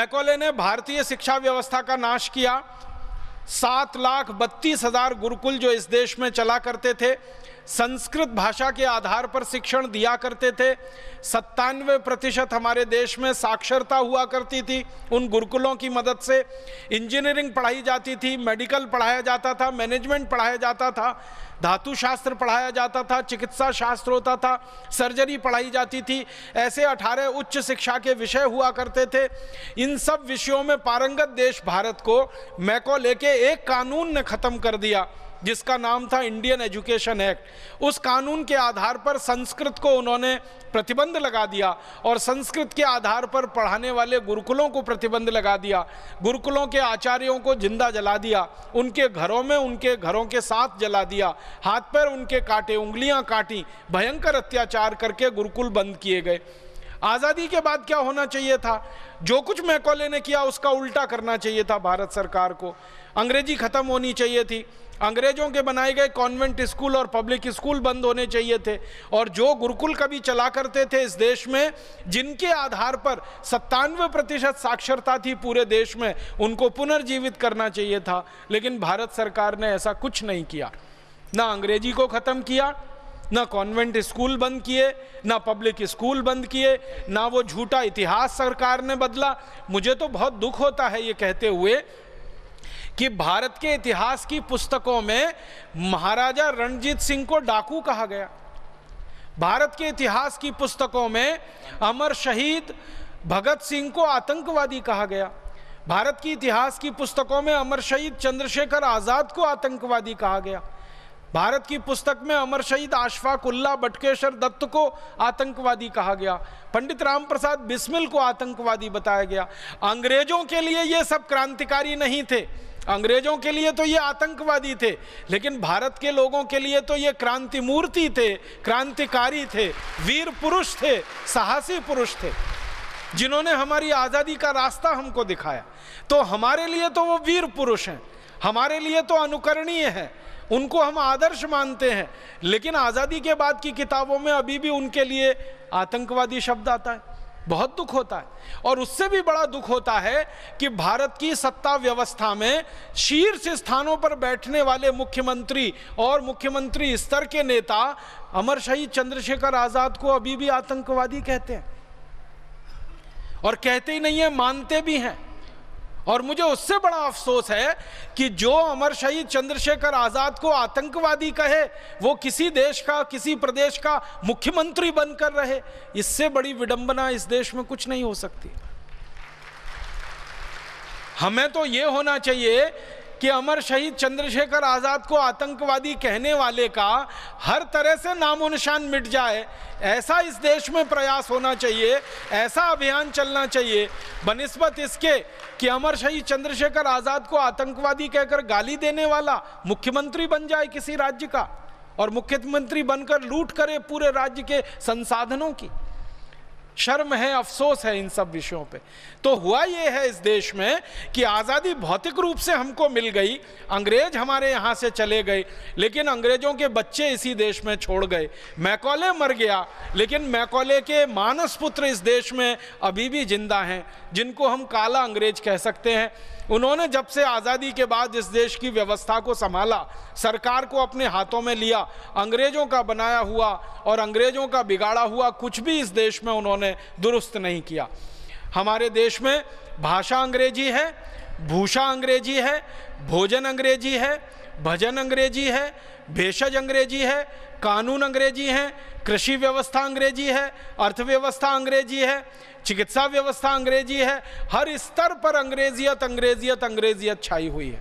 Macaulay ने भारतीय शिक्षा व्यवस्था का नाश किया। 7,32,000 गुरुकुल जो इस देश में चला करते थे, संस्कृत भाषा के आधार पर शिक्षण दिया करते थे। 97% हमारे देश में साक्षरता हुआ करती थी उन गुरुकुलों की मदद से। इंजीनियरिंग पढ़ाई जाती थी, मेडिकल पढ़ाया जाता था, मैनेजमेंट पढ़ाया जाता था, धातु शास्त्र पढ़ाया जाता था, चिकित्सा शास्त्र होता था, सर्जरी पढ़ाई जाती थी। ऐसे 18 उच्च शिक्षा के विषय हुआ करते थे। इन सब विषयों में पारंगत देश भारत को मैकॉले के एक कानून ने खत्म कर दिया जिसका नाम था इंडियन एजुकेशन एक्ट। उस कानून के आधार पर संस्कृत को उन्होंने प्रतिबंध लगा दिया और संस्कृत के आधार पर पढ़ाने वाले गुरुकुलों को प्रतिबंध लगा दिया। गुरुकुलों के आचार्यों को जिंदा जला दिया, उनके घरों में उनके घरों के साथ जला दिया, हाथ पैर उनके काटे, उंगलियां काटी, भयंकर अत्याचार करके गुरुकुल बंद किए गए। आज़ादी के बाद क्या होना चाहिए था? जो कुछ मैकॉले ने किया उसका उल्टा करना चाहिए था भारत सरकार को। अंग्रेजी खत्म होनी चाहिए थी, अंग्रेजों के बनाए गए कॉन्वेंट स्कूल और पब्लिक स्कूल बंद होने चाहिए थे, और जो गुरुकुल कभी चला करते थे इस देश में, जिनके आधार पर 97% साक्षरता थी पूरे देश में, उनको पुनर्जीवित करना चाहिए था। लेकिन भारत सरकार ने ऐसा कुछ नहीं किया। ना अंग्रेजी को ख़त्म किया, ना कॉन्वेंट स्कूल बंद किए, ना पब्लिक स्कूल बंद किए, ना वो झूठा इतिहास सरकार ने बदला। मुझे तो बहुत दुख होता है ये कहते हुए कि भारत के इतिहास की पुस्तकों में महाराजा रणजीत सिंह को डाकू कहा गया। भारत के इतिहास की पुस्तकों में अमर शहीद भगत सिंह को आतंकवादी कहा गया। भारत की इतिहास की पुस्तकों में अमर शहीद चंद्रशेखर आजाद को आतंकवादी कहा गया। भारत की पुस्तक में अमर शहीद अशफाक उल्लाह बटुकेश्वर दत्त को आतंकवादी कहा गया। पंडित राम प्रसाद बिस्मिल को आतंकवादी बताया गया। अंग्रेजों के लिए ये सब क्रांतिकारी नहीं थे, अंग्रेजों के लिए तो ये आतंकवादी थे, लेकिन भारत के लोगों के लिए तो ये क्रांति मूर्ति थे, क्रांतिकारी थे, वीर पुरुष थे, साहसी पुरुष थे, जिन्होंने हमारी आज़ादी का रास्ता हमको दिखाया। तो हमारे लिए तो वो वीर पुरुष हैं, हमारे लिए तो अनुकरणीय हैं, उनको हम आदर्श मानते हैं। लेकिन आज़ादी के बाद की किताबों में अभी भी उनके लिए आतंकवादी शब्द आता है। बहुत दुख होता है। और उससे भी बड़ा दुख होता है कि भारत की सत्ता व्यवस्था में शीर्ष स्थानों पर बैठने वाले मुख्यमंत्री और मुख्यमंत्री स्तर के नेता अमर शहीद चंद्रशेखर आजाद को अभी भी आतंकवादी कहते हैं, और कहते ही नहीं है, मानते भी हैं। और मुझे उससे बड़ा अफसोस है कि जो अमर शहीद चंद्रशेखर आजाद को आतंकवादी कहे वो किसी देश का, किसी प्रदेश का मुख्यमंत्री बनकर रहे। इससे बड़ी विडंबना इस देश में कुछ नहीं हो सकती। हमें तो ये होना चाहिए कि अमर शहीद चंद्रशेखर आजाद को आतंकवादी कहने वाले का हर तरह से नामो निशान मिट जाए, ऐसा इस देश में प्रयास होना चाहिए, ऐसा अभियान चलना चाहिए, बनिस्बत इसके कि अमर शहीद चंद्रशेखर आजाद को आतंकवादी कहकर गाली देने वाला मुख्यमंत्री बन जाए किसी राज्य का, और मुख्यमंत्री बनकर लूट करे पूरे राज्य के संसाधनों की। शर्म है, अफसोस है इन सब विषयों पे। तो हुआ ये है इस देश में कि आज़ादी भौतिक रूप से हमको मिल गई, अंग्रेज हमारे यहाँ से चले गए, लेकिन अंग्रेजों के बच्चे इसी देश में छोड़ गए। मैकॉले मर गया, लेकिन मैकॉले के मानस पुत्र इस देश में अभी भी जिंदा हैं, जिनको हम काला अंग्रेज कह सकते हैं। उन्होंने जब से आज़ादी के बाद इस देश की व्यवस्था को संभाला, सरकार को अपने हाथों में लिया, अंग्रेजों का बनाया हुआ और अंग्रेजों का बिगाड़ा हुआ कुछ भी इस देश में उन्होंने दुरुस्त नहीं किया। हमारे देश में भाषा अंग्रेजी है, भूषा अंग्रेजी है, भोजन अंग्रेजी है, भजन अंग्रेजी है, भेषज अंग्रेजी है, कानून अंग्रेजी है, कृषि व्यवस्था अंग्रेजी है, अर्थव्यवस्था अंग्रेजी है, चिकित्सा व्यवस्था अंग्रेजी है। हर स्तर पर अंग्रेजियत अंग्रेजियत अंग्रेजियत छाई हुई है।